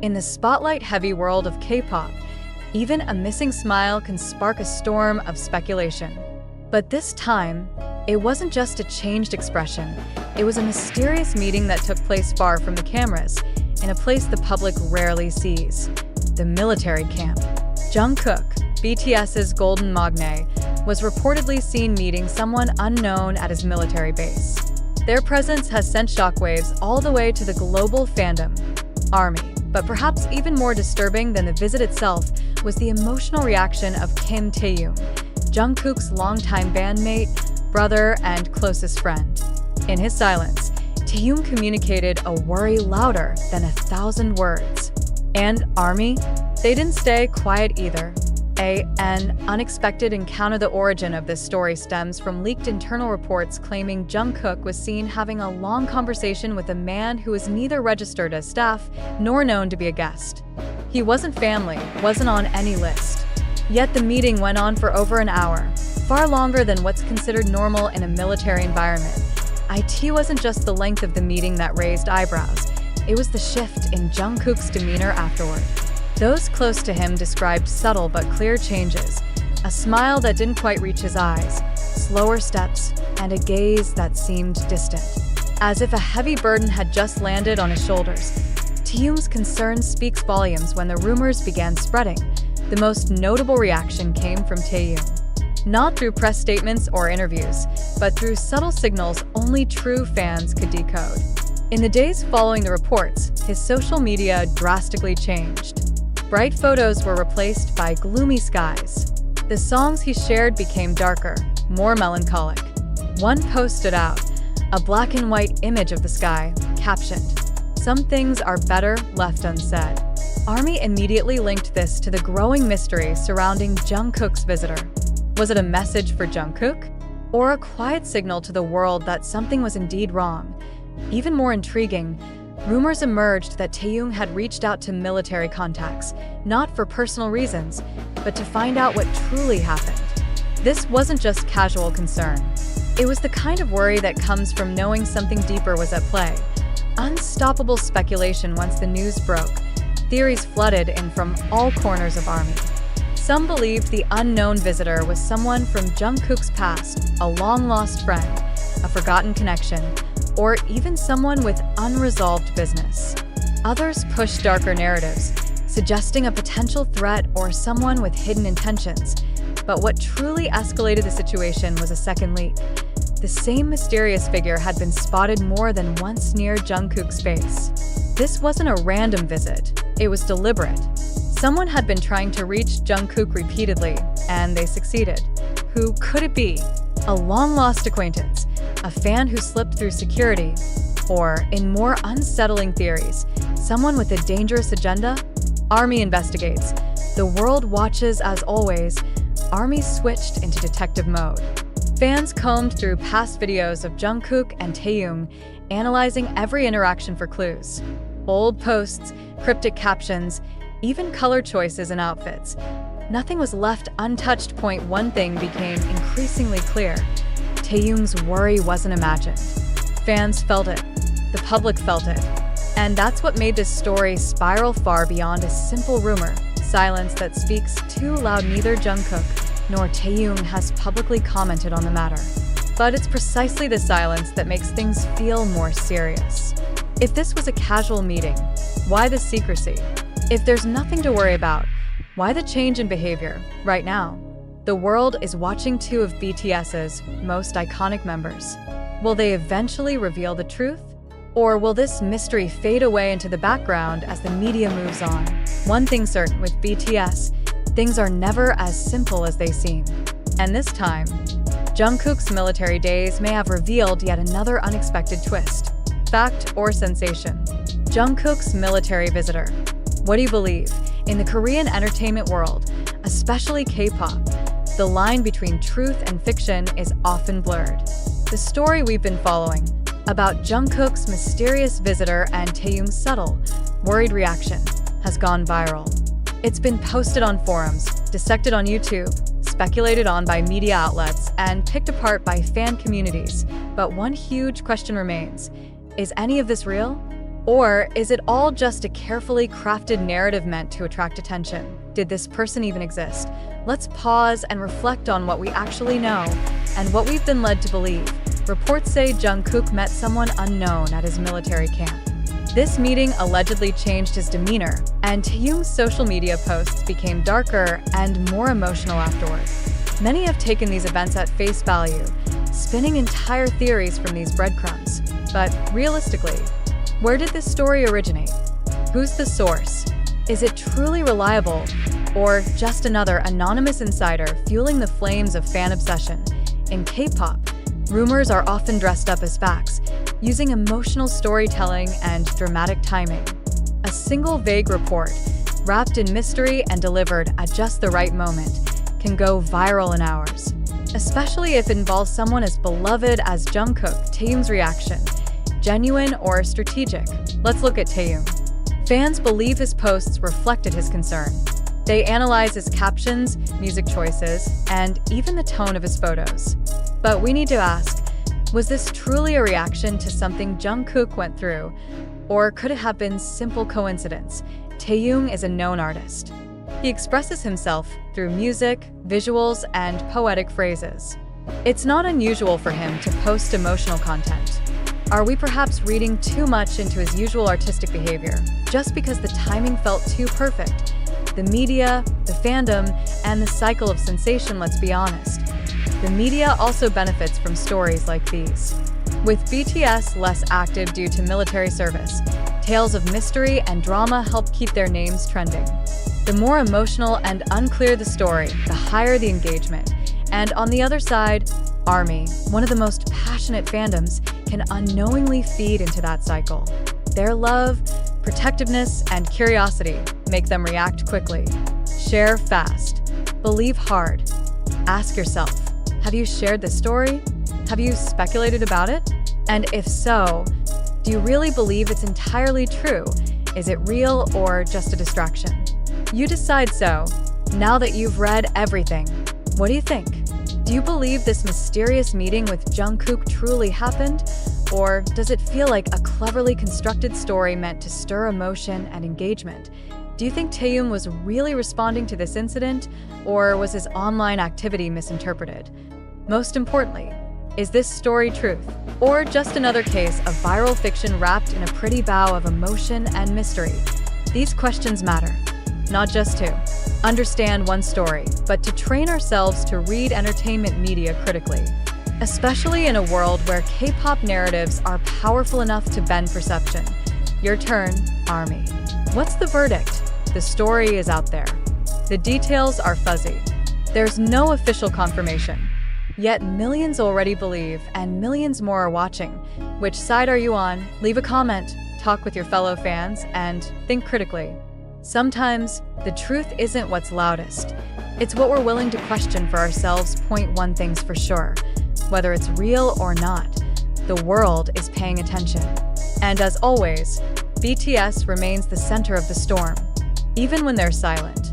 In the spotlight-heavy world of K-pop, even a missing smile can spark a storm of speculation. But this time, it wasn't just a changed expression. It was a mysterious meeting that took place far from the cameras, in a place the public rarely sees: the military camp. Jungkook, BTS's golden magne, was reportedly seen meeting someone unknown at his military base. Their presence has sent shockwaves all the way to the global fandom, ARMY. But perhaps even more disturbing than the visit itself was the emotional reaction of Taehyung, Jungkook's longtime bandmate, brother, and closest friend. In his silence, Taehyung communicated a worry louder than 1,000 words. And ARMY? They didn't stay quiet either. An unexpected encounter. The origin of this story stems from leaked internal reports claiming Jungkook was seen having a long conversation with a man who was neither registered as staff nor known to be a guest. He wasn't family, wasn't on any list. Yet the meeting went on for over an hour, far longer than what's considered normal in a military environment. It wasn't just the length of the meeting that raised eyebrows, it was the shift in Jungkook's demeanor afterward. Those close to him described subtle but clear changes: a smile that didn't quite reach his eyes, slower steps, and a gaze that seemed distant, as if a heavy burden had just landed on his shoulders. Taehyung's concern speaks volumes when the rumors began spreading. The most notable reaction came from Taehyung, not through press statements or interviews, but through subtle signals only true fans could decode. In the days following the reports, his social media drastically changed. Bright photos were replaced by gloomy skies. The songs he shared became darker, more melancholic. One post stood out, a black and white image of the sky, captioned, "Some things are better left unsaid." ARMY immediately linked this to the growing mystery surrounding Jungkook's visitor. Was it a message for Jungkook? Or a quiet signal to the world that something was indeed wrong? Even more intriguing, rumors emerged that Taehyung had reached out to military contacts, not for personal reasons, but to find out what truly happened. This wasn't just casual concern. It was the kind of worry that comes from knowing something deeper was at play. Unstoppable speculation once the news broke. Theories flooded in from all corners of ARMY. Some believed the unknown visitor was someone from Jungkook's past, a long-lost friend, a forgotten connection, or even someone with unresolved business. Others pushed darker narratives, suggesting a potential threat or someone with hidden intentions. But what truly escalated the situation was a second leak. The same mysterious figure had been spotted more than once near Jungkook's base. This wasn't a random visit, it was deliberate. Someone had been trying to reach Jungkook repeatedly, and they succeeded. Who could it be? A long-lost acquaintance, a fan who slipped through security, or, in more unsettling theories, someone with a dangerous agenda? ARMY investigates. The world watches as always. ARMY switched into detective mode. Fans combed through past videos of Jungkook and Taehyung, analyzing every interaction for clues. Old posts, cryptic captions, even color choices and outfits. Nothing was left untouched. One thing became increasingly clear: Taehyung's worry wasn't imagined. Fans felt it. The public felt it. And that's what made this story spiral far beyond a simple rumor. Silence that speaks too loud. Neither Jungkook nor Taehyung has publicly commented on the matter. But it's precisely the silence that makes things feel more serious. If this was a casual meeting, why the secrecy? If there's nothing to worry about, why the change in behavior right now? The world is watching two of BTS's most iconic members. Will they eventually reveal the truth? Or will this mystery fade away into the background as the media moves on? One thing's certain with BTS, things are never as simple as they seem. And this time, Jungkook's military days may have revealed yet another unexpected twist. Fact or sensation? Jungkook's military visitor. What do you believe? In the Korean entertainment world, especially K-pop, the line between truth and fiction is often blurred. The story we've been following, about Jungkook's mysterious visitor and Taehyung's subtle, worried reaction, has gone viral. It's been posted on forums, dissected on YouTube, speculated on by media outlets, and picked apart by fan communities. But one huge question remains: is any of this real? Or is it all just a carefully crafted narrative meant to attract attention? Did this person even exist? Let's pause and reflect on what we actually know and what we've been led to believe. Reports say Jungkook met someone unknown at his military camp. This meeting allegedly changed his demeanor, and Taehyung's social media posts became darker and more emotional afterward. Many have taken these events at face value, spinning entire theories from these breadcrumbs. But realistically, where did this story originate? Who's the source? Is it truly reliable, or just another anonymous insider fueling the flames of fan obsession? In K-pop, rumors are often dressed up as facts, using emotional storytelling and dramatic timing. A single vague report, wrapped in mystery and delivered at just the right moment, can go viral in hours. Especially if it involves someone as beloved as Jungkook. Taehyung's reaction, genuine or strategic? Let's look at Taehyung. Fans believe his posts reflected his concern. They analyze his captions, music choices, and even the tone of his photos. But we need to ask, was this truly a reaction to something Jungkook went through? Or could it have been simple coincidence? Taehyung is a known artist. He expresses himself through music, visuals, and poetic phrases. It's not unusual for him to post emotional content. Are we perhaps reading too much into his usual artistic behavior, just because the timing felt too perfect? The media, the fandom, and the cycle of sensation, let's be honest. The media also benefits from stories like these. With BTS less active due to military service, tales of mystery and drama help keep their names trending. The more emotional and unclear the story, the higher the engagement. And on the other side, ARMY, one of the most passionate fandoms, can unknowingly feed into that cycle. Their love, protectiveness, and curiosity make them react quickly. Share fast. Believe hard. Ask yourself, have you shared this story? Have you speculated about it? And if so, do you really believe it's entirely true? Is it real or just a distraction? You decide. So, now that you've read everything, what do you think? Do you believe this mysterious meeting with Jungkook truly happened? Or does it feel like a cleverly constructed story meant to stir emotion and engagement? Do you think Taehyung was really responding to this incident, or was his online activity misinterpreted? Most importantly, is this story truth, or just another case of viral fiction wrapped in a pretty bow of emotion and mystery? These questions matter, not just to understand one story, but to train ourselves to read entertainment media critically. Especially in a world where K-pop narratives are powerful enough to bend perception. Your turn, ARMY. What's the verdict? The story is out there. The details are fuzzy. There's no official confirmation. Yet millions already believe, and millions more are watching. Which side are you on? Leave a comment, talk with your fellow fans, and think critically. Sometimes, the truth isn't what's loudest. It's what we're willing to question for ourselves. Point one thing's for sure. Whether it's real or not, the world is paying attention. And as always, BTS remains the center of the storm, even when they're silent.